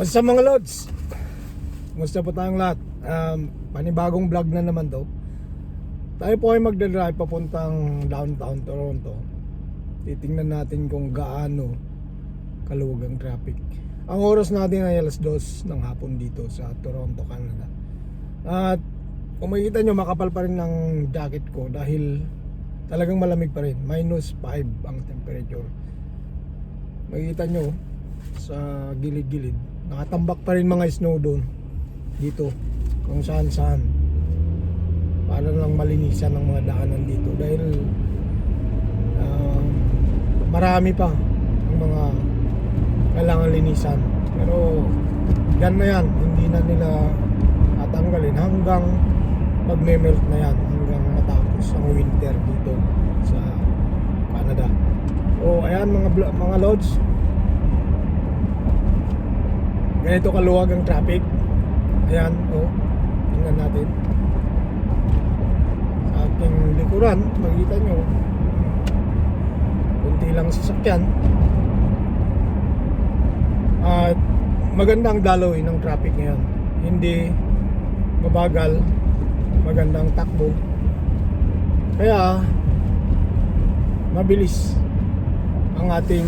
What's up mga lods? Kumusta po tayong lahat? Panibagong vlog na naman to. Tayo po ay magdadrive papuntang downtown Toronto. Titingnan natin kung gaano kaluwag ang traffic. Ang oras natin ay alas 2 ng hapon dito sa Toronto, Canada. At kung makikita nyo, makapal pa rin ng jacket ko dahil talagang malamig pa rin. -5 ang temperature. Makikita nyo sa gilid-gilid, nakatambak pa rin mga snow doon dito kung saan para lang malinisan ng mga daanan dito dahil marami pa ang mga kailangan linisan, pero yan na yan, hindi na nila tatanggalin hanggang magme-melt na yan, hanggang matapos ang winter dito sa Canada. So ayan mga lods, ganito kaluwag ang traffic. Ayan, tingnan natin sa ating likuran, makikita nyo kunti lang sasakyan at magandang daloy ng traffic ngayon, hindi mabagal, magandang takbo, kaya mabilis ang ating